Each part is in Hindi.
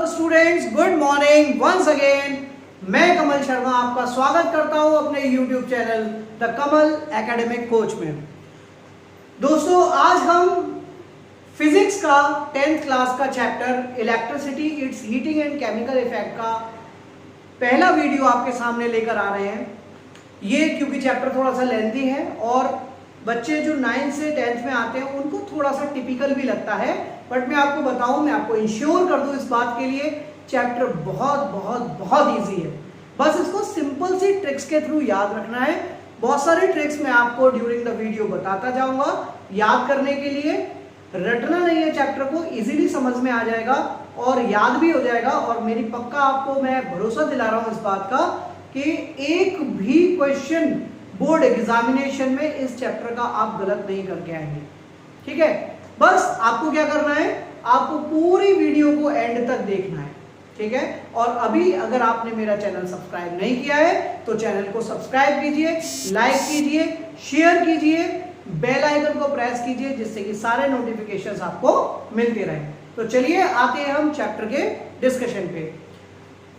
Students, good morning once again. मैं कमल शर्मा आपका स्वागत करता हूं अपने YouTube channel the Kamal academic coach में। दोस्तों, आज हम फिजिक्स का 10th क्लास का chapter electricity, it's heating and chemical effect का पहला वीडियो आपके सामने लेकर आ रहे हैं। ये क्योंकि चैप्टर थोड़ा सा लेंथी है और बच्चे जो 9th से 10th में आते हैं उनको थोड़ा सा टिपिकल भी लगता है, बट मैं आपको बताऊं, मैं आपको इंश्योर कर दूं इस बात के लिए, चैप्टर बहुत बहुत बहुत इजी है। बस इसको सिंपल सी ट्रिक्स के थ्रू याद रखना है। बहुत सारे ट्रिक्स मैं आपको ड्यूरिंग द वीडियो बताता जाऊंगा याद करने के लिए। रटना नहीं है, चैप्टर को इजीली समझ में आ जाएगा और याद भी हो जाएगा। और मेरी पक्का आपको मैं भरोसा दिला रहा हूं इस बात का कि एक भी क्वेश्चन बोर्ड एग्जामिनेशन में इस चैप्टर का आप गलत नहीं करके आएंगे। ठीक है, बस आपको क्या करना है, आपको पूरी वीडियो को एंड तक देखना है। ठीक है, और अभी अगर आपने मेरा चैनल सब्सक्राइब नहीं किया है तो चैनल को सब्सक्राइब कीजिए, लाइक कीजिए, शेयर कीजिए, बेल आइकन को प्रेस कीजिए, जिससे कि सारे नोटिफिकेशंस आपको मिलते रहें। तो चलिए आते हैं हम चैप्टर के डिस्कशन पे।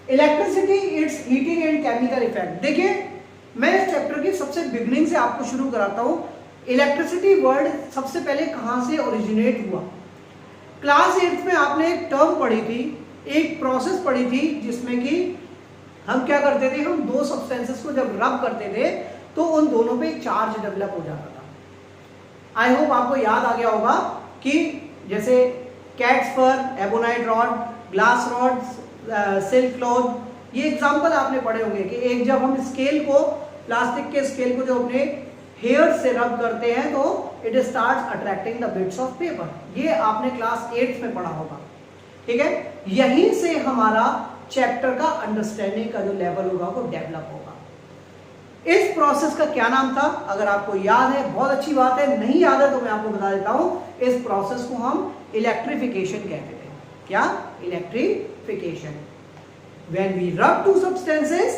Electricity, it's heating and chemical effect. देखिए, मैं इस चैप्टर की सबसे बिगनिंग से आपको शुरू कराता हूं। इलेक्ट्रिसिटी वर्ड सबसे पहले कहां से ओरिजिनेट हुआ? क्लास 8th में आपने एक टर्म पढ़ी थी, एक प्रोसेस पढ़ी थी, जिसमें कि हम क्या करते थे, हम दो सब्सटेंसेस को जब रब करते थे तो उन दोनों पे एक चार्ज डेवलप हो जाता था। आई होप आपको याद आ गया होगा कि जैसे cat's fur, ebonite rod, glass rod, silk cloth, ये एग्जाम्पल आपने पढ़े होंगे कि एक जब हम स्केल को, प्लास्टिक के स्केल को जो अपने हेयर से रब करते हैं तो it starts attracting the bits of paper. ये आपने क्लास 8th में पढ़ा होगा। ठीक है, यहीं से हमारा चैप्टर का अंडरस्टैंडिंग का जो लेवल होगा वो डेवलप होगा। इस प्रोसेस का क्या नाम था? अगर आपको याद है बहुत अच्छी बात है, नहीं याद है तो मैं आपको बता देता हूं। इस प्रोसेस को हम इलेक्ट्रिफिकेशन कहते थे। क्या? Electrification. When we rub two substances,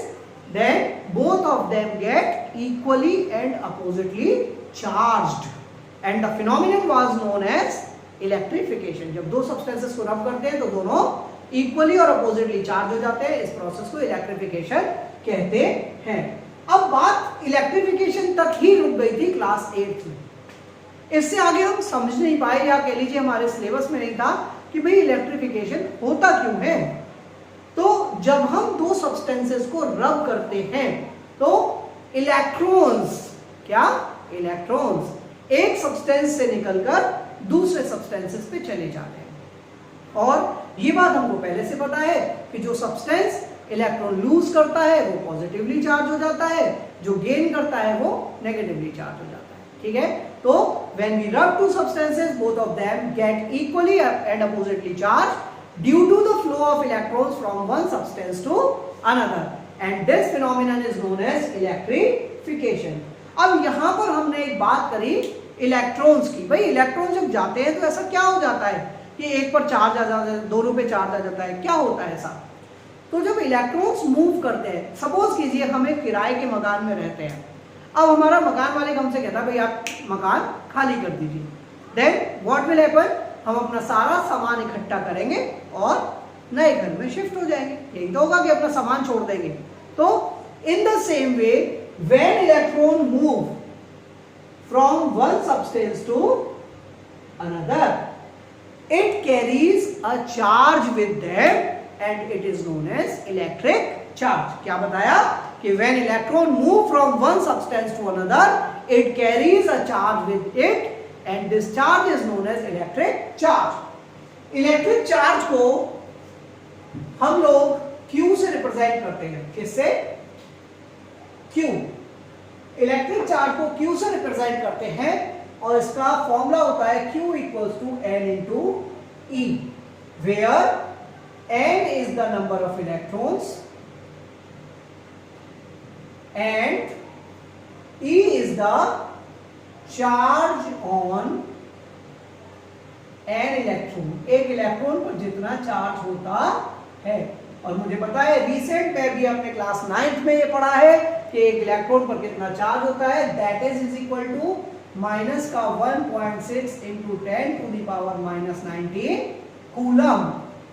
then both of them get equally and oppositely charged, and the phenomenon was known as electrification. जब दो substances को rub करते हैं तो दोनों equally और oppositely charge हो जाते हैं। इस प्रोसेस को इलेक्ट्रिफिकेशन कहते हैं। अब बात इलेक्ट्रिफिकेशन तक ही रुक गई थी क्लास 8th में। इससे आगे हम समझ नहीं पाए, या कह लीजिए हमारे सिलेबस में नहीं था कि भाई इलेक्ट्रिफिकेशन होता क्यों है। तो जब हम दो सब्सटेंसेस को रब करते हैं तो इलेक्ट्रॉन्स, क्या? इलेक्ट्रॉन्स एक सब्सटेंस से निकलकर दूसरे सब्सटेंसेस पे चले जाते हैं। और ये बात हमको पहले से पता है कि जो सब्सटेंस इलेक्ट्रॉन लूज करता है वो पॉजिटिवली चार्ज हो जाता है, जो गेन करता है वो नेगेटिवली चार्ज हो जाता है। ठीक है, तो व्हेन वी रब to substances, both of them get equally and oppositely charge due to the flow of electrons from one substance to another, and this phenomenon is known as electrification. अब यहां पर हमने एक बात करी इलेक्ट्रॉन्स की। भाई इलेक्ट्रॉन जब जाते हैं तो ऐसा क्या हो जाता है कि एक पर चार्ज आ जाता है, दोनों पे चार्ज आ जाता है, क्या होता है ऐसा? तो जब इलेक्ट्रॉन्स मूव करते हैं, सपोज कीजिए हम एक किराए के मकान में रहते हैं। अब हमारा मकान मालिक हमसे कहता है भाई आप मकान खाली कर दीजिए। Then what will happen? हम अपना सारा सामान इकट्ठा करेंगे और नए घर में शिफ्ट हो जाएंगे। यही तो होगा कि अपना सामान छोड़ देंगे। तो in the same way, when electron move from one substance to another, it carries a charge with them and it is known as electric charge. क्या बताया कि when electron move from one substance to another, it carries a charge with it and this charge is known as electric charge. Electric charge को हम लोग Q से रिप्रेजेंट करते हैं। किससे? Q। इलेक्ट्रिक चार्ज को Q से रिप्रेजेंट करते हैं और इसका फॉर्मूला होता है Q equals to N into E, where N is the number of electrons and E is the charge on an electron. एक इलेक्ट्रॉन पर जितना चार्ज होता है। और मुझे पता है रिसेंट में भी हमने क्लास 9th में ये पढ़ा है कि एक इलेक्ट्रॉन पर कितना चार्ज होता है, that is equal to minus का 1.6 into 10 to the power -19 coulomb.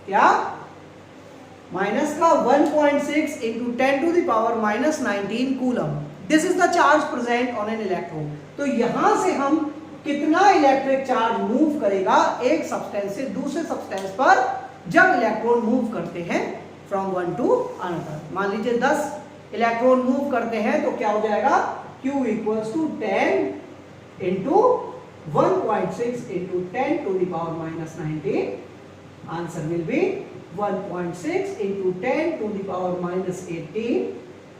क्या? माइनस का 1.6 into 10 to the power minus 19 coulomb. This is the charge present on an electrode. तो यहां से हम कितना इलेक्ट्रिक चार्ज मूव करेगा एक सब्सटेंस से दूसरे सब्सटेंस पर जब इलेक्ट्रॉन मूव करते हैं फ्रॉम वन टू अनदर। मान लीजिए 10 इलेक्ट्रॉन मूव करते हैं तो क्या हो जाएगा, Q equals to 10 into 1.6 into 10 to the power minus 19। Answer will be 1.6 into 10 to the power minus 18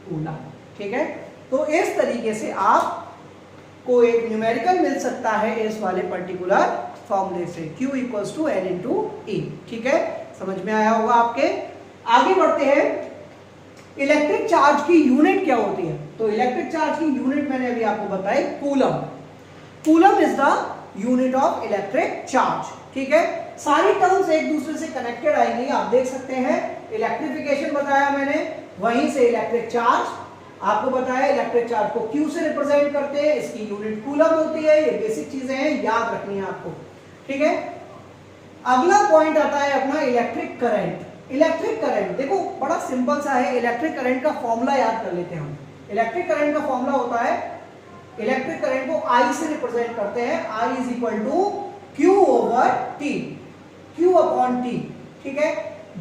coulomb. ठीक है, तो इस तरीके से आपको एक न्यूमेरिकल मिल सकता है इस वाले पर्टिकुलर फॉर्मूले से, Q equals to N into E। ठीक है, समझ में आया होगा आपके। आगे बढ़ते हैं, इलेक्ट्रिक चार्ज की यूनिट क्या होती है। तो इलेक्ट्रिक चार्ज की यूनिट मैंने अभी आपको बताई, coulomb. Coulomb is the unit of electric charge. ठीक है, सारी टर्म्स एक दूसरे से कनेक्टेड आएंगी, आप देख सकते हैं। इलेक्ट्रिफिकेशन बताया मैंने, वहीं से इलेक्ट्रिक चार्ज आपको बताया, इलेक्ट्रिक चार्ज को Q से रिप्रेजेंट करते हैं, इसकी यूनिट कूलम होती है। ये बेसिक चीजें हैं, याद रखनी है आपको। ठीक है, अगला पॉइंट आता है अपना इलेक्ट्रिक करंट। इलेक्ट्रिक करंट देखो बड़ा सिंपल सा है। इलेक्ट्रिक करंट का फॉर्मूला याद कर लेते हैं हम। इलेक्ट्रिक करंट का फॉर्मूला होता है, इलेक्ट्रिक करंट को I से रिप्रेजेंट करते हैं, I is equal to Q over T, Q upon T। ठीक है,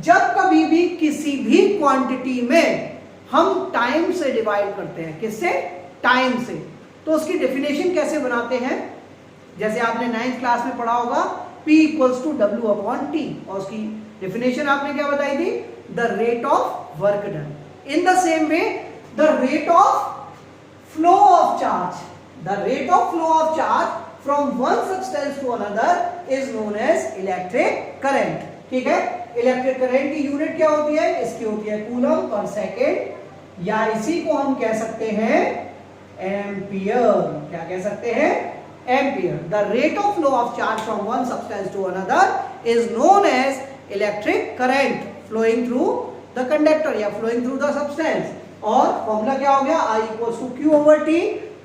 जब कभी भी किसी भी क्वांटिटी में हम टाइम से डिवाइड करते हैं, किससे, टाइम से, तो उसकी डेफिनेशन कैसे बनाते हैं, जैसे आपने 9th क्लास में पढ़ा होगा, P equals to W upon T, और उसकी डेफिनेशन आपने क्या बताई थी, the rate of work done. In the same way the rate of flow of charge, the rate of flow of charge from one substance to another is known as electric current. ठीक है, इलेक्ट्रिक करंट की यूनिट क्या होती है, इसकी होती है कूलम पर सेकेंड, या इसी को हम कह सकते हैं एम्पियर। क्या कह सकते हैं, ampere. The rate of flow of charge from one substance to another is known as electric current flowing through the conductor या फ्लोइंग थ्रू द सब्सटेंस। और फॉर्मूला क्या हो गया, I equals to Q over T,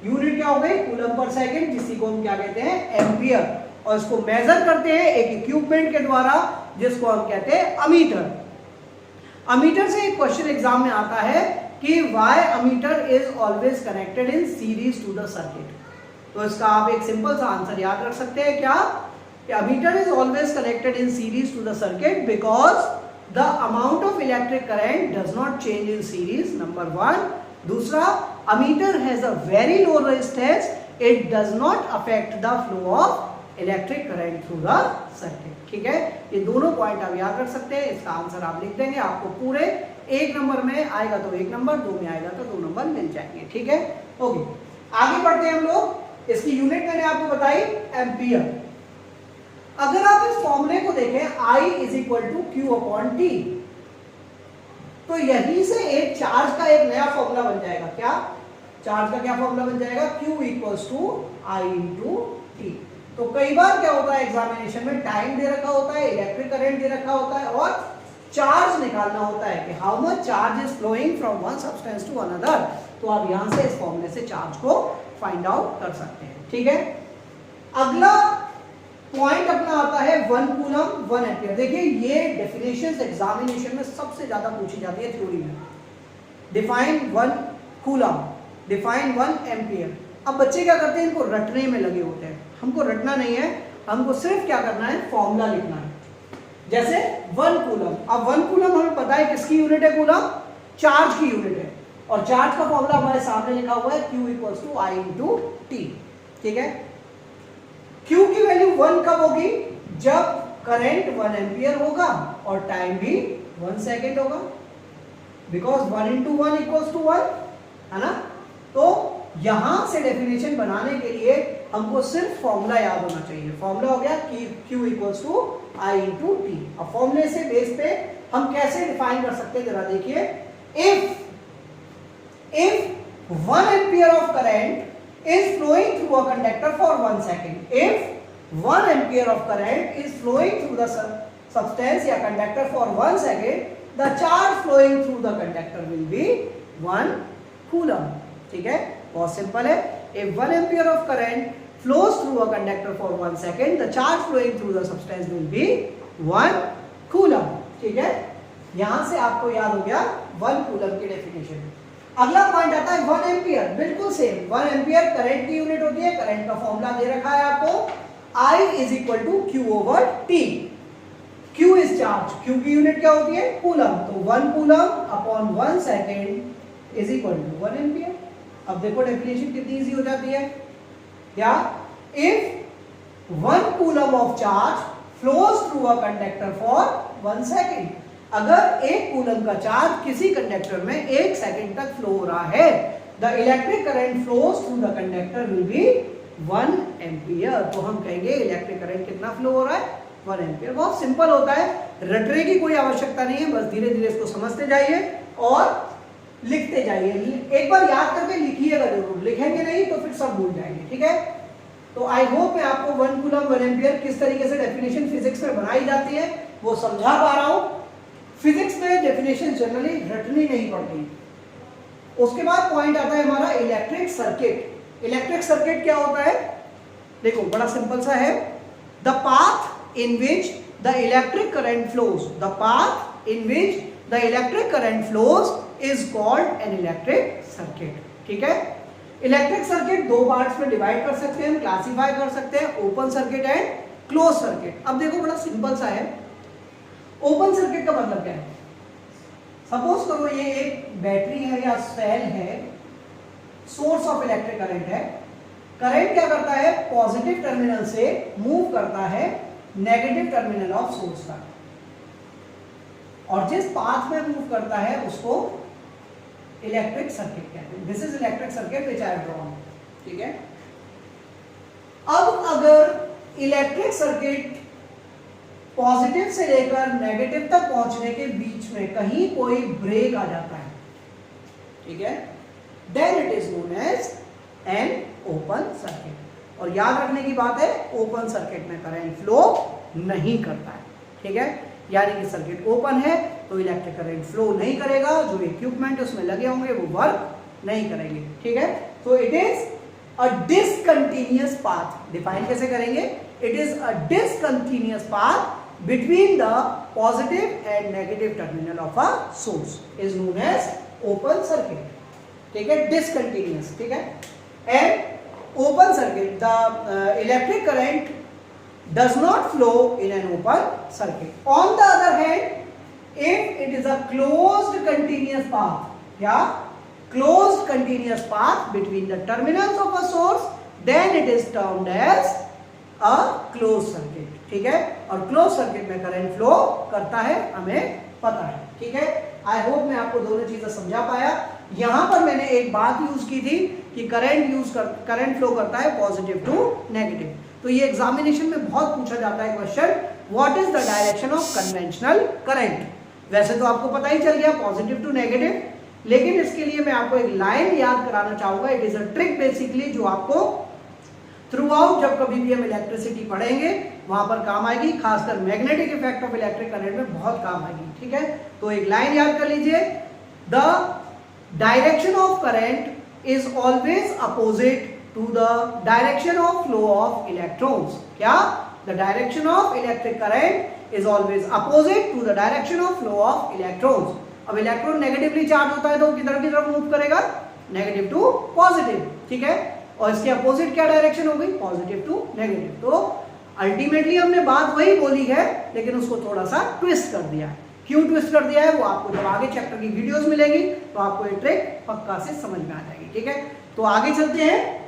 unit क्या हो गई, कूलम पर सेकेंड, जिसी को हम क्या कहते हैं, एम्पियर। और इसको मेजर करते हैं एक इक्विपमेंट के द्वारा जिसको हम कहते हैं अमीटर। अमीटर से एक क्वेश्चन एग्जाम में आता है कि why ammeter is always connected in series to the circuit. तो इसका आप एक सिंपल सा आंसर याद रख सकते हैं, क्या, ammeter is always connected in series to the circuit because the amount of electric current does not change in series, number 1। दूसरा, ammeter has a very low resistance, it does not affect the flow of electric current through the circuit. ठीक है, ये दोनों पॉइंट आप याद रख सकते हैं। इसका आंसर आप लिख देंगे, आपको पूरे 1 नंबर में आएगा तो 1 नंबर, 2 में आएगा तो 2 नंबर मिल जाएंगे। ठीक है, ओके, आगे बढ़ते हैं हम लोग। इसकी यूनिट मैंने आपको बताई एम्पियर। अगर आप इस फॉर्मूले को देखें, I is equal to Q upon T, तो यहीं से एक चार्ज का एक नया फॉर्मूला बन जाएगा। क्या, चार्ज का क्या फॉर्मूला बन जाएगा, Q equals to I into T। तो कई बार क्या होता है एग्जामिनेशन में, टाइम दे रखा होता है, इलेक्ट्रिक करंट दे रखा होता है, और चार्ज निकालना होता है कि how much charge is flowing from one substance to another. तो आप यहां से इस फॉर्मूले से चार्ज को फाइंड आउट कर सकते हैं। ठीक है, अगला पॉइंट अपना आता है 1 कूलम 1 एम्पियर। देखिए ये डेफिनेशंस एग्जामिनेशन में सबसे ज्यादा पूछी जाती है थ्योरी में। Define 1 coulomb, define 1 ampere. अब बच्चे क्या करते हैं, इनको रटने में लगे होते हैं। हमको रटना नहीं है, हमको सिर्फ क्या करना है, फॉर्मूला लिखना है। जैसे 1 कूलम, अब 1 कूलम हमें पता है किसकी यूनिट है, कूलम, चार्ज की यूनिट है, और चार्ज का फॉर्मूला हमारे सामने लिखा हुआ है Q equals to I into T। ठीक है, Q की वैल्यू 1 कब होगी, जब करंट 1 एम्पियर होगा और टाइम भी 1 सेकेंड होगा, बिकॉज 1 इंटू 1 इक्वल्स टू 1 है ना। तो यहां से डेफिनेशन बनाने के लिए हमको सिर्फ फॉर्मूला याद होना चाहिए। फॉर्मूला हो गया Q equals to I into T। अब फॉर्मूले से बेस पे हम कैसे डिफाइन कर सकते हैं, जरा देखिए। if 1 ampere of current is flowing through a conductor for 1 second, if 1 ampere of current is flowing through the substance या conductor for 1 second, the charge flowing through the conductor will be 1 coulomb। ठीक है, बहुत सिंपल है। if 1 ampere of current flows through a conductor for 1 second, the charge flowing through the substance will be 1 coulomb। ठीक है, यहां से आपको याद हो गया 1 कूलम की डेफिनेशन। अगला पॉइंट आता है 1 एम्पियर, बिल्कुल सेम। 1 एम्पियर करंट की यूनिट होती है। करंट का फॉर्मूला दे रखा है आपको, I is equal to Q over T. Q is charge, Q की यूनिट क्या होती है? कूलम। तो 1 coulomb upon 1 second is equal to 1 ampere. अब देखो डेफिनेशन कितनी इजी हो जाती है। या if 1 coulomb of charge flows through a conductor for 1 second, अगर 1 कूलम का चार्ज किसी कंडक्टर में 1 सेकेंड तक फ्लो हो रहा है, the electric current flows through the conductor will be 1 ampere. तो हम कहेंगे इलेक्ट्रिक करंट कितना फ्लो हो रहा है? 1 एम्पियर। बहुत सिंपल होता है, रटने की कोई आवश्यकता नहीं है, बस धीरे धीरे इसको समझते जाइए और लिखते जाइए। एक बार याद करके लिखिएगा जरूर, लिखेंगे नहीं तो फिर सब भूल जाएंगे, ठीक है। तो आई होप मैं आपको 1 कूलम 1 एम्पियर किस तरीके से डेफिनेशन फिजिक्स में बनाई जाती है वो समझा पा रहा हूं। फिजिक्स में डेफिनेशन जनरली रटनी नहीं पड़ती। उसके बाद पॉइंट आता है हमारा इलेक्ट्रिक सर्किट। इलेक्ट्रिक सर्किट क्या होता है? देखो बड़ा सिंपल सा है, the path in which the electric current flows, the path in which the electric current flows is called an electric circuit. ठीक है, इलेक्ट्रिक सर्किट दो पार्ट्स में डिवाइड कर सकते हैं, क्लासिफाई कर सकते हैं, open circuit and close circuit. अब देखो बड़ा सिंपल सा है, ओपन सर्किट का मतलब क्या है? सपोज करो ये एक बैटरी है या सेल है, सोर्स ऑफ इलेक्ट्रिक करंट है। करंट क्या करता है? पॉजिटिव टर्मिनल से मूव करता है नेगेटिव टर्मिनल ऑफ सोर्स का, और जिस पाथ में मूव करता है उसको इलेक्ट्रिक सर्किट कहते हैं। This is electric circuit which I have drawn. ठीक है, अब अगर इलेक्ट्रिक सर्किट पॉजिटिव से लेकर नेगेटिव तक पहुंचने के बीच में कहीं कोई ब्रेक आ जाता है, ठीक है, then it is known as an open circuit. और याद रखने की बात है, ओपन सर्किट में करंट फ्लो नहीं करता है। ठीक है, यानी कि सर्किट ओपन है तो इलेक्ट्रिक करंट फ्लो नहीं करेगा, जो इक्विपमेंट उसमें लगे होंगे वो वर्क नहीं करेंगे। ठीक है, तो it is a discontinuous path. Define कैसे करेंगे? It is a discontinuous path between the positive and negative terminal of a source is known as open circuit. ठीक है, discontinuous। ठीक है, and open circuit, the electric current does not flow in an open circuit. On the other hand, if it is a closed continuous path, yeah, closed continuous path between the terminals of a source, then it is termed as a closed circuit। ठीक है, और क्लोज सर्किट में करंट फ्लो करता है, हमें पता है। ठीक है, आई होप मैं आपको दोनों चीजें समझा पाया। यहां पर मैंने एक बात यूज की थी कि करंट फ्लो करता है पॉजिटिव टू नेगेटिव। तो ये एग्जामिनेशन में बहुत पूछा जाता है question, what is the direction of conventional current. वैसे तो आपको पता ही चल गया पॉजिटिव टू नेगेटिव, लेकिन इसके लिए मैं आपको एक लाइन याद कराना चाहूंगा। It is a trick basically, जो आपको थ्रू आउट जब कभी भी हम इलेक्ट्रिसिटी पढ़ेंगे वहां पर काम आएगी, खासकर magnetic effect of electric current में बहुत काम आएगी। ठीक है, तो एक लाइन याद कर लीजिए, the direction of current is always opposite to the direction of flow of electrons. क्या? The direction of electric current is always opposite to the direction of flow of electrons. अब इलेक्ट्रॉन नेगेटिवली चार्ज होता है तो किधर की तरफ मूव करेगा? Negative to positive. ठीक है, और इसके अपोजिट क्या डायरेक्शन हो गई? Positive to negative. तो अल्टीमेटली हमने बात वही बोली है, लेकिन उसको थोड़ा सा ट्विस्ट कर दिया है। क्यों ट्विस्ट कर दिया है वो आपको जब आगे चैप्टर की वीडियोस मिलेगी तो आपको ये ट्रिक पक्का से समझ में आ जाएगी। ठीक है, तो आगे चलते हैं।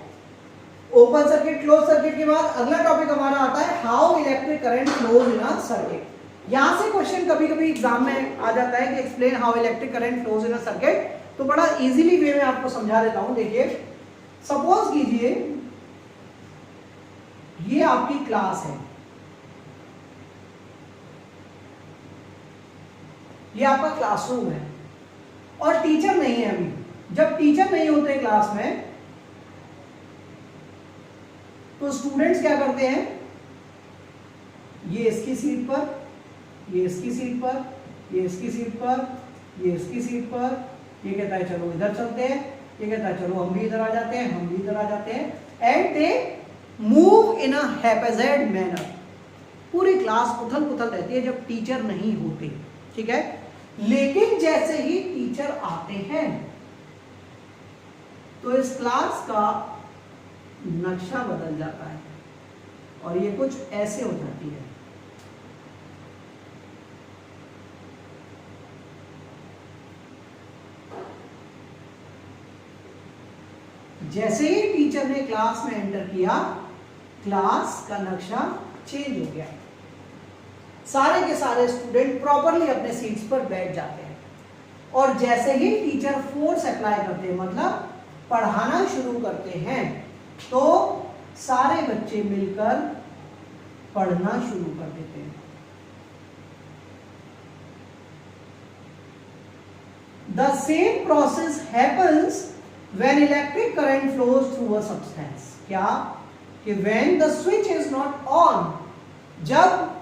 ओपन सर्किट क्लोज सर्किट के बाद अगला टॉपिक हमारा आता है how electric current flows in a circuit. यहां से क्वेश्चन कभी कभी एग्जाम में आ जाता है कि explain how electric current flows in a circuit. तो बड़ा इजीली वे में आपको समझा देता हूं। देखिए, सपोज कीजिए ये आपकी क्लास है, ये आपका क्लासरूम है और टीचर नहीं है अभी। जब टीचर नहीं होते क्लास में तो स्टूडेंट्स क्या करते हैं? ये इसकी सीट पर, ये इसकी सीट पर, ये इसकी सीट पर, ये इसकी सीट पर, ये कहता है चलो इधर चलते हैं, ये कहता है चलो हम भी इधर आ जाते हैं, हम भी इधर आ जाते हैं, and they move in a haphazard manner. पूरी क्लास उथल पुथल रहती है जब टीचर नहीं होते। ठीक है, लेकिन जैसे ही टीचर आते हैं तो इस क्लास का नक्शा बदल जाता है और ये कुछ ऐसे हो जाती है। जैसे ही टीचर ने क्लास में एंटर किया, क्लास का नक्शा चेंज हो गया। सारे के सारे स्टूडेंट प्रॉपरली अपने सीट्स पर बैठ जाते हैं और जैसे ही टीचर फोर्स अप्लाई करते हैं, मतलब पढ़ाना शुरू करते हैं, तो सारे बच्चे मिलकर पढ़ना शुरू कर देते हैं। The same process happens when electric current flows through a substance. क्या कि when the switch is not on, जब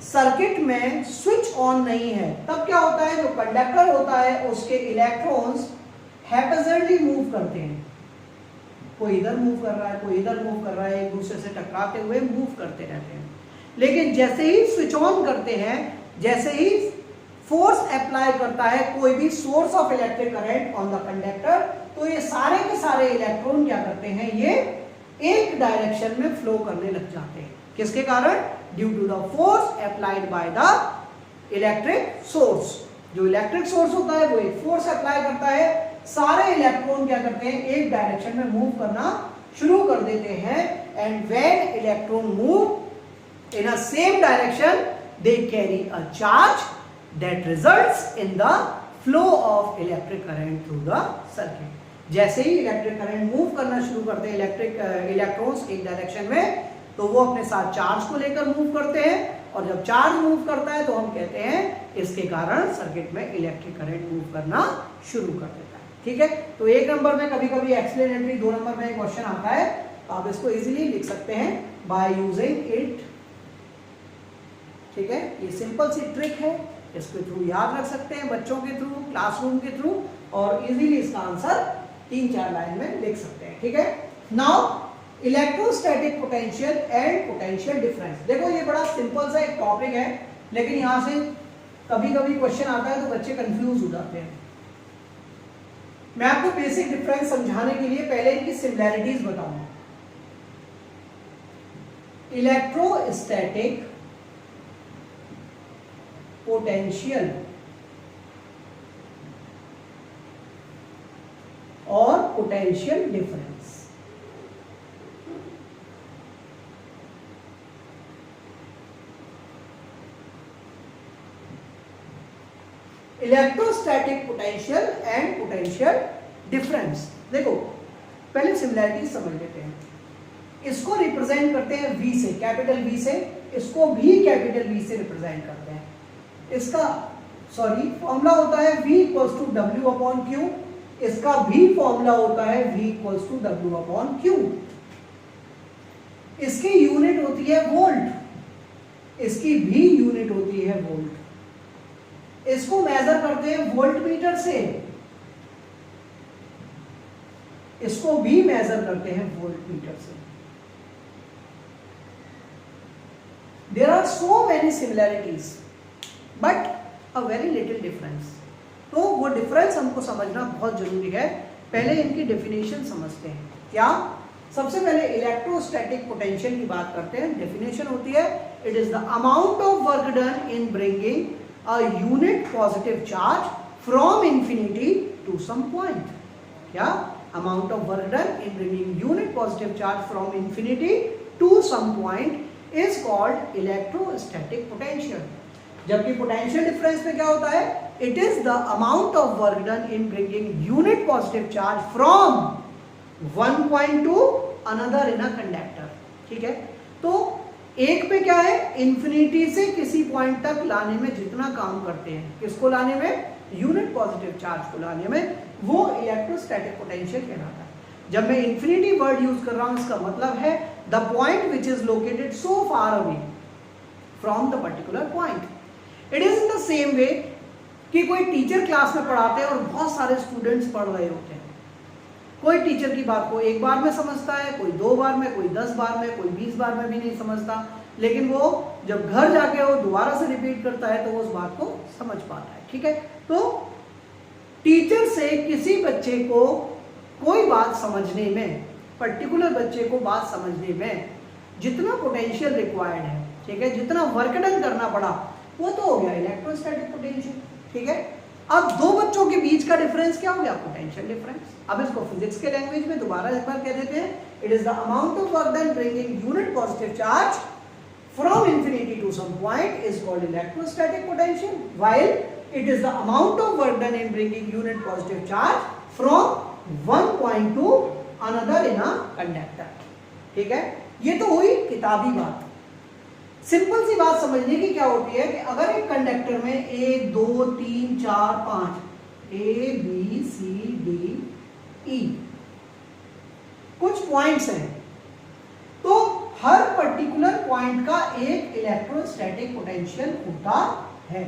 सर्किट में स्विच ऑन नहीं है, तब क्या होता है, जो कंडक्टर होता है उसके इलेक्ट्रॉन्स हैपेजर्ली मूव करते हैं। कोई इधर मूव कर रहा है, कोई इधर मूव कर रहा है, एक दूसरे से टकराते हुए मूव करते रहते हैं। लेकिन जैसे ही स्विच ऑन करते हैं, जैसे ही फोर्स अप्लाई करता है कोई भी source of electric current on the conductor, तो ये सारे के सारे इलेक्ट्रॉन क्या करते हैं, ये एक डायरेक्शन में फ्लो करने लग जाते हैं। किसके कारण? Due to the force applied by the electric source. जो इलेक्ट्रिक सोर्स होता है वो एक फोर्स अप्लाई करता है, सारे इलेक्ट्रॉन क्या करते हैं, एक डायरेक्शन में मूव करना शुरू कर देते हैं। And when electron move in a same direction, they carry a charge that results in the flow of electric current through the circuit. जैसे ही इलेक्ट्रिक करंट मूव करना शुरू करते हैं इलेक्ट्रॉन्स एक डायरेक्शन में, तो वो अपने साथ चार्ज को लेकर मूव करते हैं, और जब चार्ज मूव करता है तो हम कहते हैं इसके कारण सर्किट में इलेक्ट्रिक करंट मूव करना शुरू कर देता है। ठीक है, तो एक नंबर में कभी कभी एक्सप्लेनेटरी, 2 नंबर में एक क्वेश्चन आता है, आप इसको इजीली लिख सकते हैं बाय यूजिंग इट। ठीक है, ये सिंपल सी ट्रिक है, इसके थ्रू याद रख सकते हैं, बच्चों के थ्रू, क्लासरूम के थ्रू, और इजीली इसका आंसर 3-4 लाइन में लिख सकते हैं। ठीक है, now electrostatic potential and potential difference. देखो ये बड़ा सिंपल सा एक टॉपिक है, लेकिन यहां से कभी कभी क्वेश्चन आता है तो बच्चे कंफ्यूज हो जाते हैं। मैं आपको बेसिक डिफरेंस समझाने के लिए पहले इनकी सिमिलैरिटीज बताऊंगा। इलेक्ट्रोस्टैटिक पोटेंशियल और potential difference. Electrostatic potential and potential difference. देखो पहले सिमिलैरिटीज समझ लेते हैं। इसको रिप्रेजेंट करते हैं V से, कैपिटल V से, इसको भी कैपिटल V से रिप्रेजेंट करते हैं। इसका फॉर्मूला होता है V equals to W upon Q, इसका भी फॉर्मूला होता है V equals to W upon Q। इसकी यूनिट होती है वोल्ट, इसकी भी यूनिट होती है वोल्ट। इसको मेजर करते हैं वोल्ट मीटर से, इसको भी मेजर करते हैं वोल्ट मीटर से। There are so many similarities but a very little difference. तो वो डिफरेंस हमको समझना बहुत जरूरी है। पहले इनकी डेफिनेशन समझते हैं। क्या? सबसे पहले इलेक्ट्रोस्टैटिक पोटेंशियल की बात करते हैं। डेफिनेशन होती है, it is the amount of work done in bringing a unit positive charge from infinity to some point. क्या? Amount of work done in bringing unit positive charge from infinity to some point is called electrostatic potential. जबकि potential difference में क्या होता है? It is the amount of work done in bringing unit positive charge from one point to another in a conductor. ठीक है, तो एक पे क्या है, इन्फिनिटी से किसी पॉइंट तक लाने में जितना काम करते हैं, किसको लाने में, यूनिट पॉजिटिव चार्ज को लाने में, वो इलेक्ट्रोस्टैटिक पोटेंशियल कहलाता है। जब मैं इन्फिनिटी वर्ड यूज कर रहा हूं, इसका मतलब है the point which is located so far away from the particular point. It is in the same वे कि कोई टीचर क्लास में पढ़ाते हैं और बहुत सारे स्टूडेंट्स पढ़ रहे होते हैं। कोई टीचर की बात को एक बार में समझता है, कोई 2 बार में, कोई 10 बार में, कोई 20 बार में भी नहीं समझता, लेकिन वो जब घर जाके वो दोबारा से रिपीट करता है तो वो उस बात को समझ पाता है। ठीक है। तो टीचर से किसी बच्चे को कोई बात समझने में, पर्टिकुलर बच्चे को बात समझने में जितना पोटेंशियल रिक्वायर्ड है, ठीक है, जितना वर्क डन करना पड़ा, वो तो हो गया इलेक्ट्रोस्टैटिक पोटेंशियल, ठीक है। अब दो बच्चों के बीच का डिफरेंस क्या हो गया? Potential difference. अब इसको फिजिक्स के लैंग्वेज में दोबारा एक बार कह देते हैं, it is the amount of work done bringing unit positive charge from infinity to some point is called electrostatic potential, while it is the amount of work done in bringing unit positive charge from one point to another in a conductor, ठीक है। ये तो हुई किताबी बात। सिंपल सी बात समझने की क्या होती है कि अगर एक कंडक्टर में 1 2 3 4 5 A B C D E कुछ पॉइंट्स हैं, तो हर पर्टिकुलर पॉइंट का एक इलेक्ट्रोस्टैटिक पोटेंशियल होता है।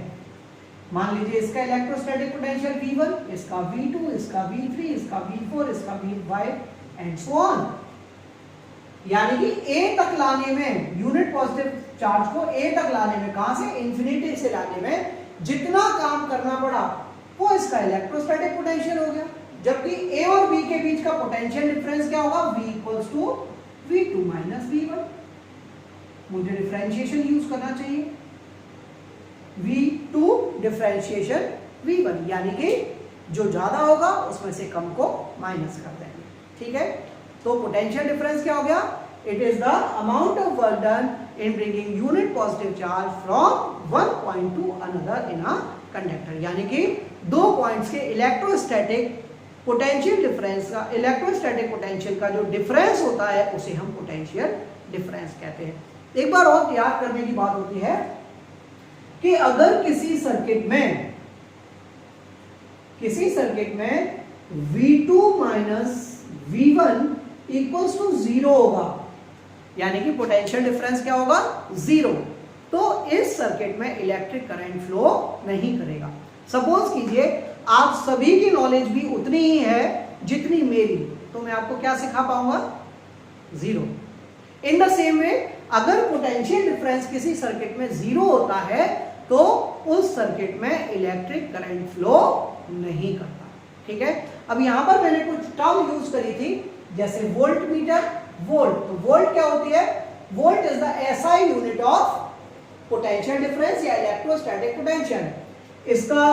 मान लीजिए इसका इलेक्ट्रोस्टैटिक पोटेंशियल V1, इसका V2, इसका V3, इसका V4, इसका V5 एंड सो ऑन। यानी कि A तक लाने में, यूनिट पॉजिटिव चार्ज को A तक लाने में, कहां से? इन्फिनिटी से लाने में जितना काम करना पड़ा वो इसका इलेक्ट्रोस्टैटिक पोटेंशियल हो गया। जबकि A और B के बीच का पोटेंशियल डिफरेंस क्या होगा? V equals to V2 minus V1। मुझे डिफरेंशिएशन यूज करना चाहिए, V2 डिफरेंशिएशन V1, यानी कि जो ज्यादा होगा उसमें से कम को माइनस कर देंगे, ठीक है। तो पोटेंशियल डिफरेंस क्या हो गया? It is the amount of work done in bringing unit positive charge from one point two another in a conductor, यानी कि दो पॉइंट्स के इलेक्ट्रोस्टैटिक पोटेंशियल डिफरेंस का, इलेक्ट्रोस्टैटिक पोटेंशियल का जो डिफरेंस होता है उसे हम पोटेंशियल डिफरेंस कहते हैं। एक बार और याद करने की बात होती है कि अगर किसी सर्किट में V2 minus V1 equals to 0 होगा, यानी कि पोटेंशियल डिफरेंस क्या होगा? 0, तो इस सर्किट में इलेक्ट्रिक करंट फ्लो नहीं करेगा। सपोज कीजिए आप सभी की नॉलेज भी उतनी ही है जितनी मेरी, तो मैं आपको क्या सिखा पाऊंगा? 0। इन द सेम वे अगर पोटेंशियल डिफरेंस किसी सर्किट में 0 होता है तो उस सर्किट में इलेक्ट्रिक करंट फ्लो नहीं करता, ठीक है। अब यहां पर मैंने कुछ टर्म यूज करी थी, जैसे वोल्ट मीटर, वोल्ट। तो वोल्ट क्या होती है? Volt is the SI unit of potential difference या इलेक्ट्रोस्टैटिक पोटेंशियल। इसका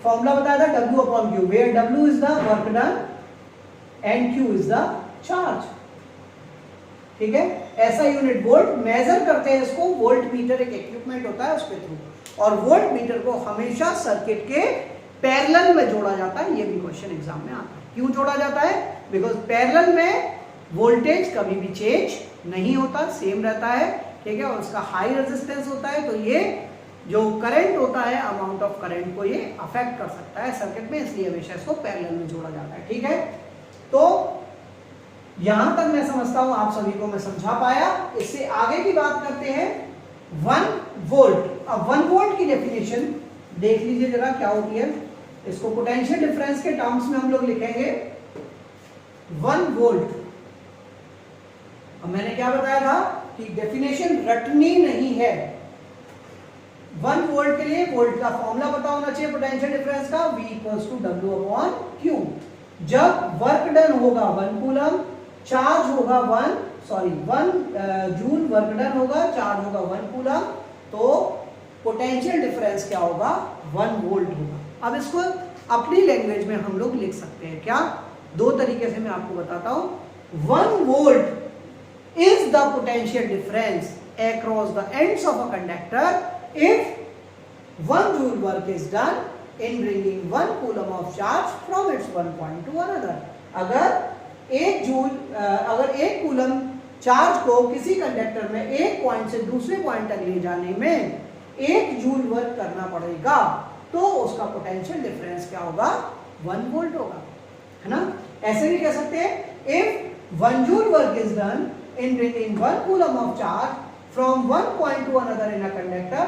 फॉर्मूला बताया था W upon Q, where W is the work done and Q is the charge, ठीक है। ऐसा यूनिट वोल्ट मेजर करते हैं इसको, वोल्ट मीटर एक इक्विपमेंट होता है उसके थ्रू, और वोल्ट मीटर को हमेशा सर्किट के पैरेलल में जोड़ा जाता है। ये भी क्वेश्चन एग्जाम में आता है। क्यों जोड़ा जाता है? बिकॉज पैरेलल में वोल्टेज कभी भी चेंज नहीं होता, सेम रहता है, ठीक है, और उसका हाई रेजिस्टेंस होता है, तो ये जो करंट होता है, अमाउंट ऑफ करंट को ये अफेक्ट कर सकता है सर्किट में, इसलिए हमेशा इसको पैरेलल में जोड़ा जाता है, ठीक है। तो यहां तक मैं समझता हूं आप सभी को मैं समझा पाया। इससे आगे की बात करते हैं 1 वोल्ट। अब 1 वोल्ट की डेफिनेशन देख लीजिए जरा क्या होती है। इसको पोटेंशियल डिफरेंस के टर्म्स में हम लोग लिखेंगे 1 वोल्ट। अब मैंने क्या बताया था कि डेफिनेशन रटनी नहीं है। 1 वोल्ट के लिए वोल्ट का फॉर्मूला पता होना चाहिए पोटेंशियल डिफरेंस का, V equals to W upon Q। जब वर्क डन होगा 1 कूलम, चार्ज होगा 1 जूल वर्क डन होगा, चार्ज होगा 1 कूलम, तो पोटेंशियल डिफरेंस क्या होगा? 1 वोल्ट होगा। अब इसको अपनी लैंग्वेज में हम लोग लिख सकते हैं क्या? दो तरीके से मैं आपको बताता हूं। 1 volt is the potential difference across the ends of a conductor if 1 joule work is done in bringing 1 coulomb of charge from its one point to another। अगर 1 कूलम चार्ज को किसी कंडक्टर में एक पॉइंट से दूसरे पॉइंट तक ले जाने में 1 जूल वर्क करना पड़ेगा, तो उसका पोटेंशियल डिफरेंस क्या होगा? 1 वोल्ट होगा, है ना। ऐसे भी कह सकते हैं if 1 joule work is done in bringing 1 coulomb of charge from one point to another in a conductor,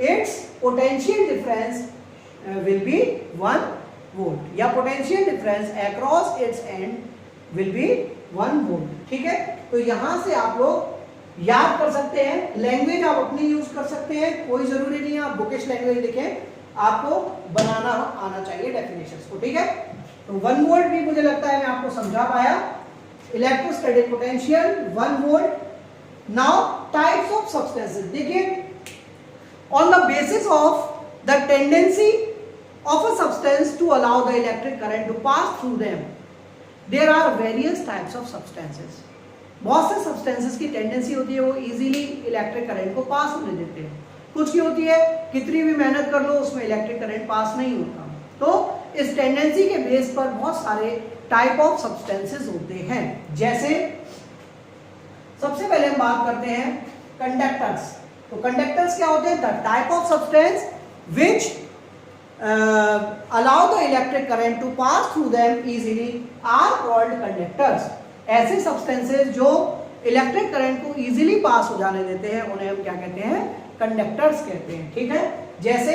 its potential difference will be 1 volt, या potential difference across its end will be 1 volt, ठीक है। तो यहां से आप लोग याद कर सकते हैं। लैंग्वेज आप अपनी यूज कर सकते हैं, कोई जरूरी नहीं है आप बुकिश लैंग्वेज लिखें। आपको बनाना आना चाहिए डेफिनेशंस को, ठीक है। तो 1 वोल्ट भी मुझे लगता है मैं आपको समझा पाया, electrostatic potential 1 volt. Now types of substances, देखिए on the basis of the tendency of a substance to allow the electric current to pass through them, there are various types of substances। बहुत से substances की टेंडेंसी होती है वो इजीली इलेक्ट्रिक करंट को पास होने देते हैं, कुछ की होती है कितनी भी मेहनत कर लो उसमें इलेक्ट्रिक करंट पास नहीं होता। तो इस टेंडेंसी के बेस पर बहुत सारे टाइप ऑफ सब्सटेंसेस होते हैं। जैसे सबसे पहले हम बात करते हैं कंडक्टर्स। तो कंडक्टर्स क्या होते हैं? The type of substance which allow the electric current to pass through them easily are called conductors। ऐसे सब्सटेंसेस जो इलेक्ट्रिक करंट को इजीली पास हो जाने देते हैं उन्हें हम क्या कहते हैं? कंडक्टर्स कहते हैं, ठीक है। जैसे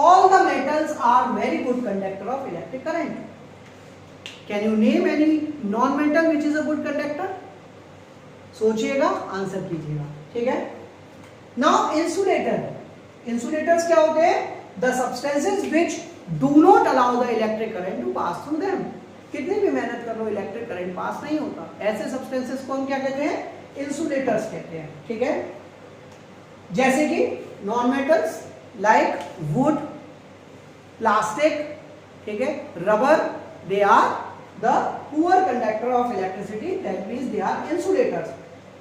all the metals are very good conductor of electric current। Can you name any non-metal which is a good conductor? सोचिएगा, आंसर कीजिएगा, ठीक है। Now insulator, insulators क्या होते हैं? The substances which do not allow the electric current to pass through them। कितनी भी मेहनत कर लो इलेक्ट्रिक करंट पास नहीं होता, ऐसे सब्सटेंसेस को हम क्या कहते हैं? इंसुलेटर्स कहते हैं, ठीक है। जैसे कि non metals like wood, plastic, ठीक है, rubber, they are the poor conductor of electricity, that means they are insulators.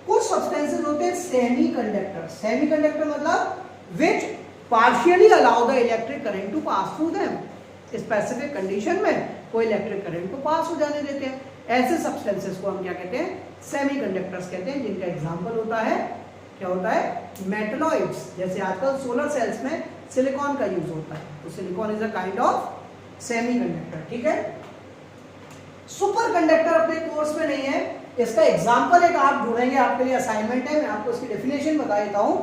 कुछ सब्सटेंसेस होते हैं सेमी कंडक्टर। सेमी कंडक्टर मतलब which partially allow the electric current to pass through them, specific condition में कोई इलेक्ट्रिक करंट को पास हो जाने देते हैं। ऐसे सब्सटेंसेस को हम क्या कहते हैं? सेमी कंडक्टर्स कहते हैं, जिनका एग्जांपल होता है, क्या होता है? मेटलॉइड्स। जैसे आजकल सोलर सेल्स में सिलिकॉन का यूज होता है, तो silicon is a kind of semi conductor, ठीक है। सुपर कंडक्टर अपने कोर्स में नहीं है, इसका एग्जाम्पल एक आप ढूंढेंगे, आपके लिए असाइनमेंट है, मैं आपको इसकी डेफिनेशन बता देता हूं।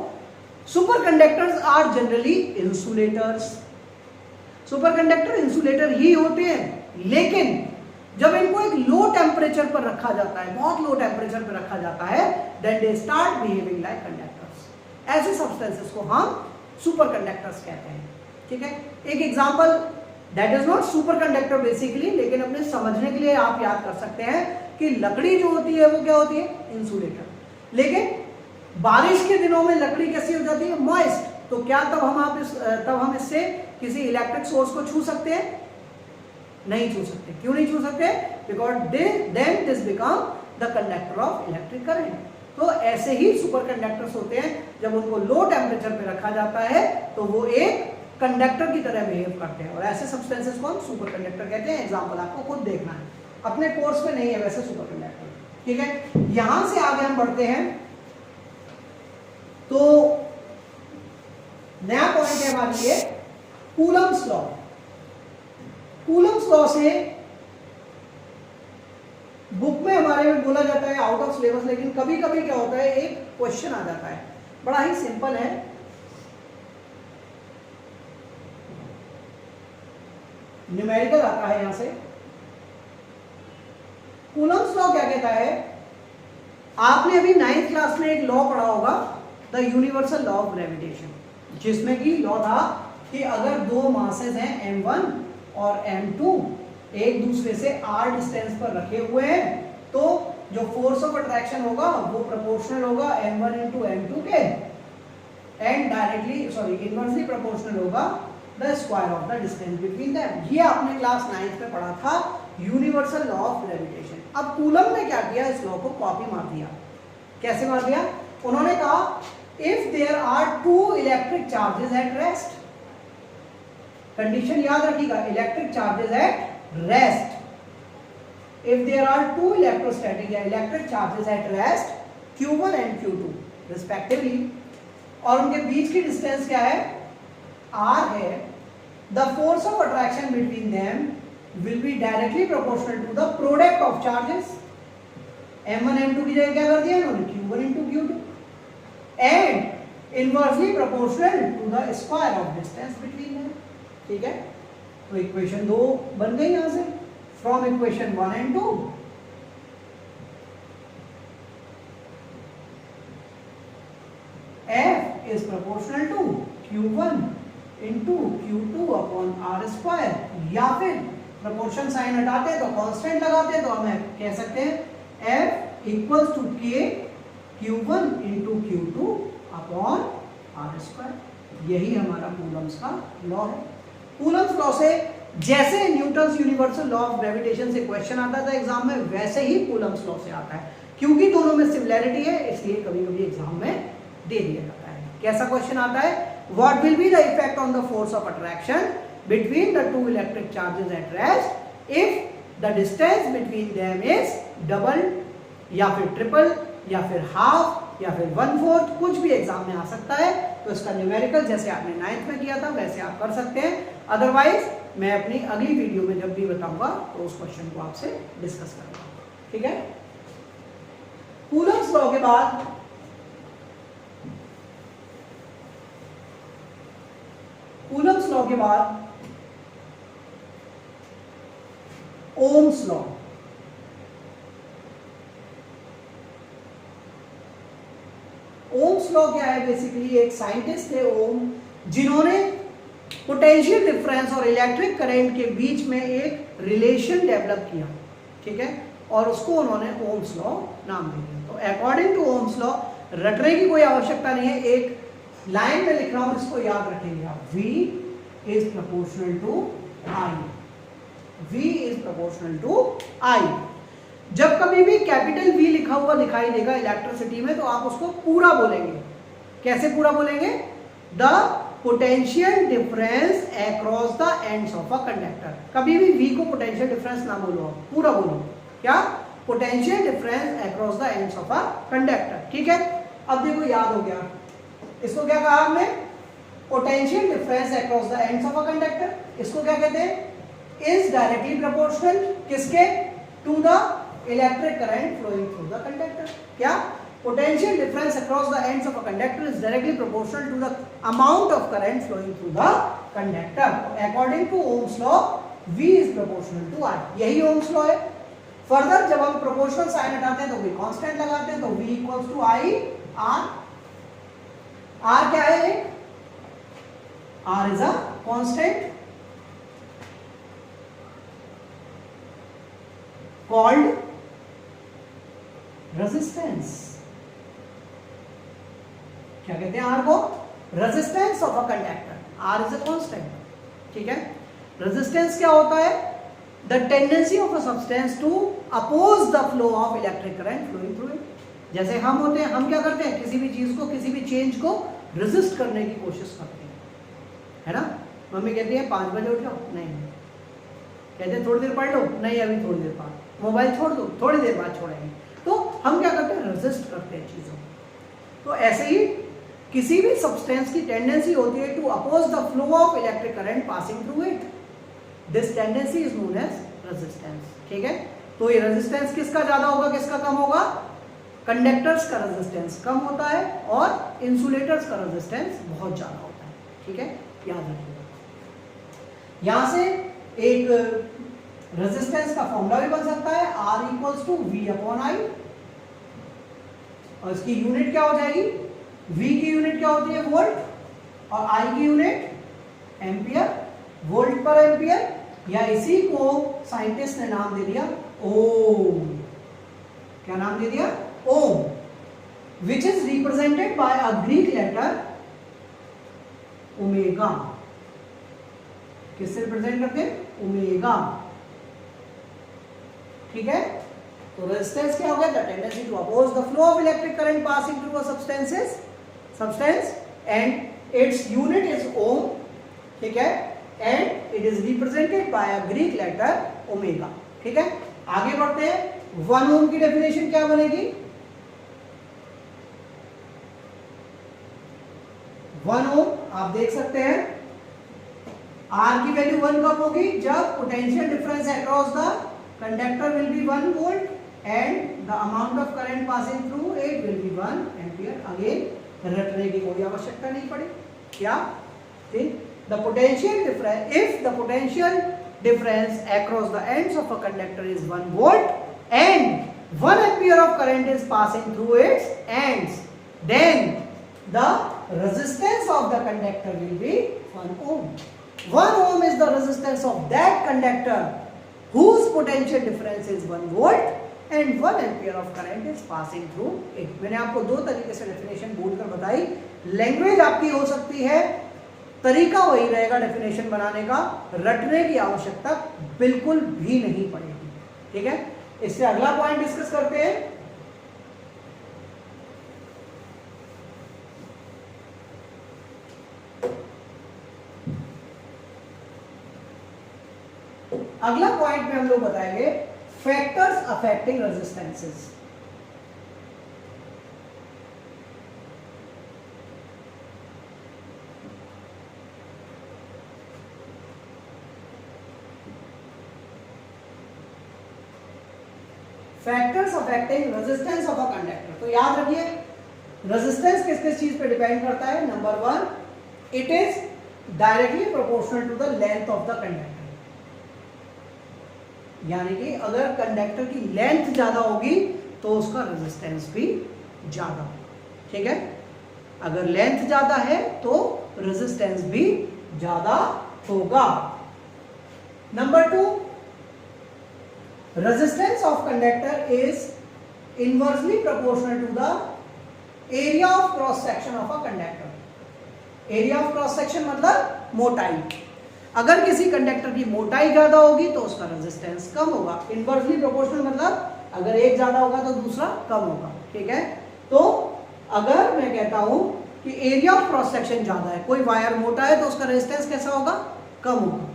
Super conductors are generally insulators. Super conductor insulator ही होते हैं, लेकिन जब इनको एक लो टेम्परेचर पर रखा जाता है, बहुत लो टेम्परेचर पर रखा जाता है, then they start behaving like conductors. ऐसे सब्सटेंसेस को हम सुपर कंडक्टर्स कहते हैं, ठीक है। एक example, that is not super conductor basically, लेकिन अपने समझने के लिए आप याद कर सकते हैं कि लकड़ी जो होती है वो क्या होती है? इंसुलेटर। लेकिन बारिश के दिनों में लकड़ी कैसी हो जाती है? मॉइस्ट। तो क्या तब हम इससे किसी इलेक्ट्रिक सोर्स को छू सकते हैं? नहीं छू सकते। क्यों नहीं छू सकते? Because then this become the conductor of electric current. तो ऐसे ही सुपर कंडक्टर्स होते हैं, जब उनको लो टेम्परेचर पे रखा जाता है तो वो एक कंडक्टर की तरह बिहेव करते हैं, और ऐसे सब्सटेंसेस को हम सुपर कंडक्टर कहते हैं। एग्जांपल आपको खुद देखना है, अपने कोर्स में नहीं है वैसे सुपर कंडक्टर, ठीक है। यहां से आगे हम बढ़ते हैं, तो नया पॉइंट है हमारे लिए कूलम्स लॉ। कूलम्स लॉ से बुक में हमारे में बोला जाता है आउट ऑफ सिलेबस, लेकिन कभी कभी क्या होता है, एक क्वेश्चन आ जाता है, बड़ा ही सिंपल है। न्यूमेरिकल आता है यहां से। कूलम्स लॉ क्या कहता है? आपने अभी 9th क्लास में एक लॉ पढ़ा होगा, the universal law of gravitation, जिसमें कि लॉ था कि अगर दो मासेस हैं m1 और m2 एक दूसरे से r डिस्टेंस पर रखे हुए हैं, तो जो फोर्स ऑफ अट्रैक्शन होगा वो प्रोपोर्शनल होगा m1 इंटू m2 के, एंड इनवर्सली प्रोपोर्शनल होगा the square of the distance between them. ये आपने क्लास 9th में पढ़ा था, यूनिवर्सल लॉ ऑफ ग्रेविटेशन। अब कूलम ने क्या किया? इस लॉ को कॉपी मार दिया। कैसे मार दिया? उन्होंने कहा if there are two electric charges at rest, condition याद रखिएगा, electric charges at rest, if there are two electrostatic या electric charges at rest Q1 and Q2 respectively, और उनके बीच की डिस्टेंस क्या है? R है, the force of attraction between them will be directly proportional to the product of charges. m1 m2 की जगह क्या कर दिया इन्होंने? Q1 into Q2, and inversely proportional to the square of distance between them, ठीक है। तो इक्वेशन 2 बन गई यहां से, from equation 1 and 2। F is proportional to Q1 into Q2/R², या फिर प्रोपोर्शन साइन हटाते हैं तो कांस्टेंट लगाते हैं तो हमें कह सकते हैं F equals to K Q1 into Q2/R²। यही हमारा कूलम्स का लॉ है। कूलम्स लॉ से जैसे Newton's universal law of gravitation से क्वेश्चन आता था एग्जाम में, वैसे ही कूलम्स लॉ से आता है। क्योंकि दोनों में सिमिलैरिटी है इसलिए कभी कभी एग्जाम में दे दिया जाता है। कैसा क्वेश्चन आता है, what will be the effect on the force of attraction between the two electric charges at rest if the distance between them is double, या फिर ट्रिपल, या फिर हाफ, या फिर 1/4, कुछ भी एग्जाम में आ सकता है। तो इसका न्यूमेरिकल जैसे आपने 9th में किया था वैसे आप कर सकते हैं। अदरवाइज मैं अपनी अगली वीडियो में जब भी बताऊंगा तो उस क्वेश्चन को आपसे डिस्कस करूंगा। ठीक है। कूलम्स लॉ के बाद ओम्स लॉ। ओम्स लॉ क्या है, बेसिकली एक साइंटिस्ट थे ओम, जिन्होंने पोटेंशियल डिफरेंस और इलेक्ट्रिक करंट के बीच में एक रिलेशन डेवलप किया। ठीक है, और उसको उन्होंने ओम्स लॉ नाम दे दिया। तो अकॉर्डिंग टू ओम्स लॉ रटने की कोई आवश्यकता नहीं है, एक लाइन में लिख रहा हूं, इसको याद रखेंगे आप। V is proportional to I। V is proportional to I। जब कभी भी कैपिटल V लिखा हुआ दिखाई देगा इलेक्ट्रिसिटी में तो आप उसको पूरा बोलेंगे। कैसे पूरा बोलेंगे, the potential difference across the ends of a conductor. कभी भी V को पोटेंशियल डिफरेंस ना बोलो, आप पूरा बोलो। क्या, potential difference across the ends of a conductor. ठीक है, अब देखो याद हो गया। इसको क्या कहा हमने, potential difference across the ends of a conductor. इसको क्या कहते हैं, इज डायरेक्टली प्रोपोर्शनल किसके, to the electric current flowing through the conductor. क्या, potential difference across the ends of a conductor is directly proportional to the amount of current flowing through the conductor. According to Ohm's law, V is proportional to I. यही Ohm's law है। फर्दर जब हम प्रोपोर्शनल साइन हटाते हैं तो V कांस्टेंट लगाते हैं तो V equals to I R। R क्या है, R is a constant called resistance। क्या कहते हैं R को, resistance of a conductor. R is a constant. ठीक है, रेजिस्टेंस क्या होता है, the tendency of a substance to oppose the flow of electric current flowing through it. जैसे हम होते हैं, हम क्या करते हैं, किसी भी चीज को, किसी भी चेंज को रेजिस्ट करने की कोशिश करते हैं, है ना। मम्मी कहती है 5 बजे उठ जाओ, नहीं। कहते हैं थोड़ी देर पढ़ लो, नहीं अभी थोड़ी देर बाद। मोबाइल छोड़ दो, थोड़ी देर बाद छोड़ेंगे। तो हम क्या करते हैं, रेजिस्ट करते हैं चीजों को। तो ऐसे ही किसी भी सब्सटेंस की टेंडेंसी होती है to oppose the flow of electric current passing through it. This tendency is known as resistance. ठीक है, तो ये रेजिस्टेंस किसका ज्यादा होगा, किसका कम होगा, कंडक्टर्स का रेजिस्टेंस कम होता है और इंसुलेटर्स का रेजिस्टेंस बहुत ज्यादा होता है। ठीक है, याद रखिएगा। यहां से एक रेजिस्टेंस का फॉर्मूला भी बन सकता है, R इक्वल्स टू V/I, और इसकी यूनिट क्या हो जाएगी, V की यूनिट क्या होती है, वोल्ट, और I की यूनिट एम्पियर, वोल्ट पर एम्पियर, या इसी को साइंटिस्ट ने नाम दे दिया ओम। क्या नाम दे दिया, ohm, which is represented by a Greek letter omega. किससे रिप्रेजेंट करते हैं, ओमेगा। ठीक है, तो रेजिस्टेंस क्या हो गया, the tendency to oppose the flow of electric current passing through a substance and its unit is ohm। ठीक है, and it is represented by a Greek letter omega। ठीक है, आगे बढ़ते हैं। 1 ओम की डेफिनेशन क्या बनेगी, 1 ओम आप देख सकते हैं, R की वैल्यू 1 कब होगी, जब potential difference across the conductor will be 1 volt and the amount of current passing through it will be 1 ampere। Again रटने की कोई आवश्यकता नहीं पड़ी। क्या, the potential difference, if the potential difference across the ends of a conductor is 1 volt and 1 ampere of current is passing through its ends, then the resistance of the conductor will be 1 ohm. 1 ohm is the resistance of that conductor whose potential difference is 1 volt and 1 ampere of current is passing through it. मैंने आपको दो तरीके से डेफिनेशन बोल कर बताई. लैंग्वेज आपकी हो सकती है, तरीका वही रहेगा डेफिनेशन बनाने का, रटने की आवश्यकता बिल्कुल भी नहीं पड़ेगी. ठीक है, इससे अगला पॉइंट डिस्कस करते हैं. अगला पॉइंट में हम लोग बताएंगे factors affecting resistances. Factors affecting resistance of a conductor. तो याद रखिए रेजिस्टेंस किस किस चीज पे डिपेंड करता है. Number 1, it is directly proportional to the length of the conductor. यानी कि अगर कंडक्टर की लेंथ ज्यादा होगी तो उसका रेजिस्टेंस भी ज्यादा होगा. ठीक है, अगर लेंथ ज्यादा है तो रेजिस्टेंस भी ज्यादा होगा. Number 2, resistance of conductor is inversely proportional to the area of cross section of a conductor. Area of cross section मतलब मोटाई. अगर किसी कंडक्टर की मोटाई ज्यादा होगी तो उसका रेजिस्टेंस कम होगा. इनवर्सली प्रोपोर्शनल मतलब अगर एक ज्यादा होगा तो दूसरा कम होगा. ठीक है, तो अगर मैं कहता हूं कि एरिया ऑफ क्रॉस सेक्शन ज्यादा है, कोई वायर मोटा है तो उसका रेजिस्टेंस कैसा होगा, कम होगा.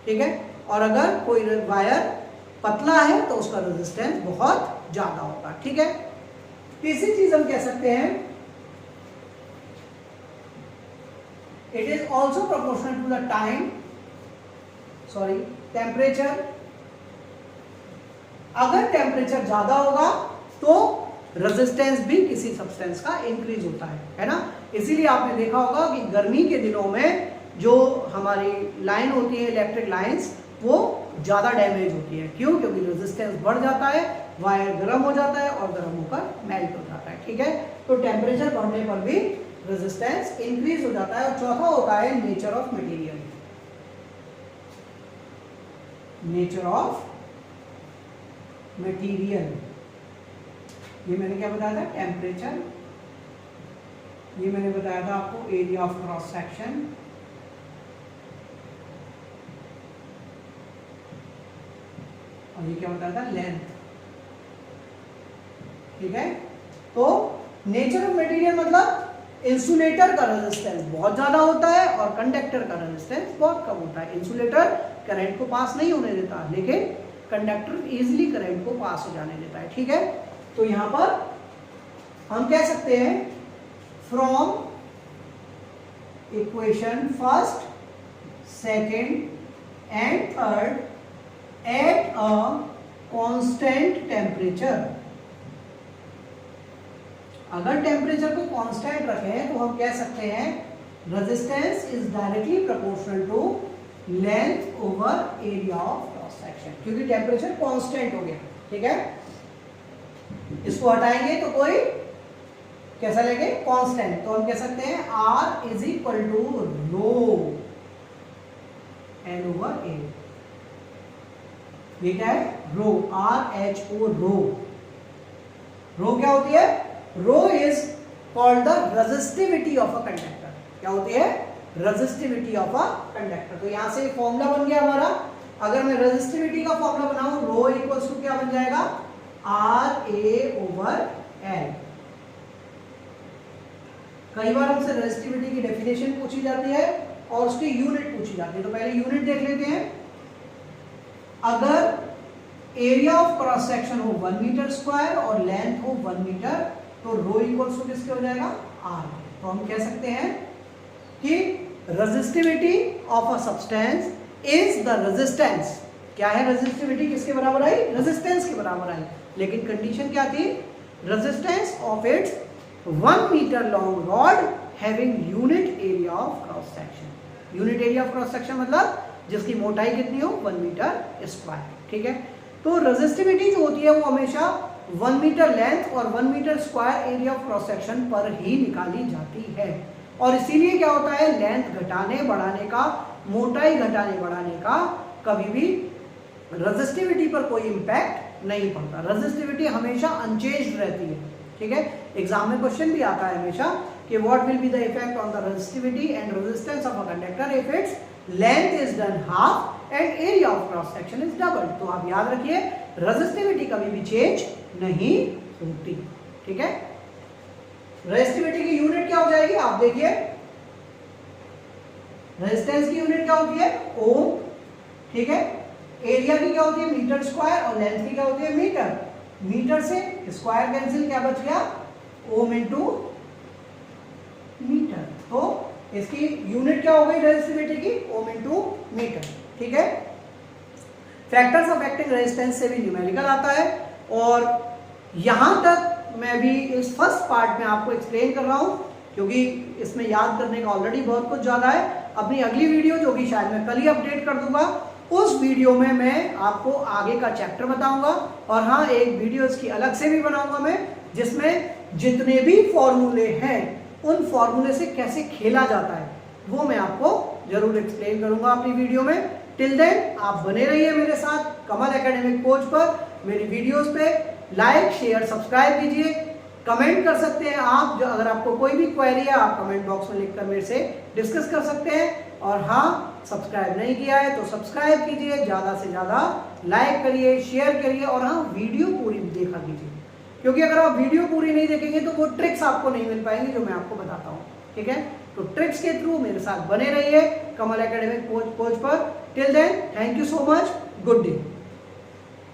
ठीक है, और अगर कोई वायर पतला है तो उसका रेजिस्टेंस बहुत ज्यादा होगा. ठीक है, तीसरी चीज हम कह सकते हैं it is also proportional to the time, sorry temperature. अगर टेम्परेचर ज्यादा होगा तो रेजिस्टेंस भी किसी सब्सटेंस का इंक्रीज होता है ना. इसीलिए आपने देखा होगा कि गर्मी के दिनों में जो हमारी लाइन होती है, इलेक्ट्रिक लाइंस, वो ज्यादा डैमेज होती है. क्यों? क्योंकि रेजिस्टेंस बढ़ जाता है, वायर गर्म हो जाता है और गर्म होकर मेल्ट हो जाता है. ठीक है, तो टेम्परेचर बढ़ने पर भी रेजिस्टेंस इंक्रीज हो जाता है. और चौथा होता है nature of material. Nature of material, ये मैंने क्या बताया था, टेम्परेचर. ये मैंने बताया था आपको एरिया ऑफ क्रॉस सेक्शन. और ये क्या बताया था, लेंथ. ठीक है, तो नेचर ऑफ मटेरियल मतलब इंसुलेटर का रेजिस्टेंस बहुत ज्यादा होता है और कंडक्टर का रेजिस्टेंस बहुत कम होता है. इंसुलेटर करंट को पास नहीं होने देता, लेकिन कंडक्टर इजीली करंट को पास हो जाने देता है. ठीक है, तो यहां पर हम कह सकते हैं from equation first, second and third at a constant temperature. अगर टेम्परेचर को कांस्टेंट रखें तो हम कह सकते हैं resistance is directly proportional to length over area of cross section, क्योंकि टेम्परेचर कांस्टेंट हो गया. ठीक है, इसको हटाएंगे तो कोई कैसा लेंगे, कांस्टेंट. तो हम कह सकते हैं R is equal to rho N over A. ये क्या है, रो, RHO, रो. रो क्या होती है, rho is called the resistivity of a conductor. क्या होती है, रेजिस्टिविटी ऑफ अ कंडक्टर. तो यहां से फॉर्मूला बन गया हमारा. अगर मैं रेजिस्टिविटी का फॉर्मूला बनाऊं, रो इक्वल्स टू क्या बन जाएगा, RA ओवर L. कई बार हमसे रेजिस्टिविटी की डेफिनेशन पूछी जाती है और उसकी यूनिट पूछी जाती है. तो पहले यूनिट देख लेते हैं. अगर एरिया ऑफ क्रॉस सेक्शन हो 1 मीटर स्क्वायर और लेंथ हो 1 मीटर, तो रो इक्वल्स टू किसके हो जाएगा, R. तो हम कह सकते हैं कि resistivity of a substance is the resistance. क्या है, रेजिस्टिविटी किसके बराबर आई, रेजिस्टेंस के बराबर आई. लेकिन कंडीशन क्या थी, resistance of its 1 meter long rod having unit area of cross section. Unit area of cross section मतलब जिसकी मोटाई कितनी हो, 1 मीटर स्क्वायर. ठीक है, तो रेजिस्टिविटी जो होती है वो हमेशा 1 मीटर लेंथ और 1 meter square area of cross section पर ही निकाली जाती है. और इसीलिए क्या होता है, लेंथ घटाने बढ़ाने का, मोटाई घटाने बढ़ाने का कभी भी रेजिस्टिविटी पर कोई इंपैक्ट नहीं पड़ता। रेजिस्टिविटी हमेशा अनचेंज्ड रहती है। ठीक है, एग्जाम में क्वेश्चन भी आता है हमेशा कि what will be the effect on the resistivity and resistance of a conductor if its length is done half and area of cross section is double. तो आप याद रखिए, रेजिस्टिविटी कभी भी चेंज नहीं होती। ठीक है, रेजिस्टिविटी की यूनिट क्या हो जाएगी, आप देखिए, रेजिस्टेंस की यूनिट क्या होती है, ओम। ठीक है, एरिया की क्या होती है, मीटर स्क्वायर, और लेंथ की क्या होती है, मीटर। मीटर से स्क्वायर कैंसिल, क्या बच गया, ओम इनटू मीटर। तो इसकी यूनिट क्या हो गई रेजिस्टिविटी की, ओम इनटू मीटर। ठीक है, फैक्टर्स अफेक्टिंग रेजिस्टेंस से भी न्यूमेरिकल आता है, और यहां तक मैं भी इस फर्स्ट पार्ट में आपको एक्सप्लेन कर रहा हूं, क्योंकि इसमें याद करने का ऑलरेडी बहुत कुछ ज्यादा है। अपनी अगली वीडियो, जो कि शायद मैं कल ही अपडेट कर दूंगा, उस वीडियो में मैं आपको आगे का चैप्टर बताऊंगा। और हाँ, एक वीडियो इसकी अलग से भी बनाऊंगा मैं, जिसमें जितने भी फॉर्मूले हैं उन फॉर्मूले से कैसे खेला जाता है वो मैं आपको जरूर एक्सप्लेन करूंगा अपनी वीडियो में। टिल देन आप बने रहिए मेरे साथ कमल एकेडमिक कोच पर। मेरी वीडियोस पे लाइक शेयर सब्सक्राइब कीजिए, कमेंट कर सकते हैं आप, जो अगर आपको कोई भी क्वेरी है आप कमेंट बॉक्स में लिखकर मेरे से डिस्कस कर सकते हैं। और हाँ, सब्सक्राइब नहीं किया है तो सब्सक्राइब कीजिए, ज़्यादा से ज़्यादा लाइक करिए, शेयर करिए, और हाँ, वीडियो पूरी देखा कीजिए, क्योंकि अगर आप वीडियो पूरी नहीं देखेंगे तो वो ट्रिक्स आपको नहीं मिल पाएंगी जो मैं आपको बताता हूँ। ठीक है, तो ट्रिक्स के थ्रू मेरे साथ बने रहिए कमल एकेडमिक कोच पर। Till then, thank you so much, good day.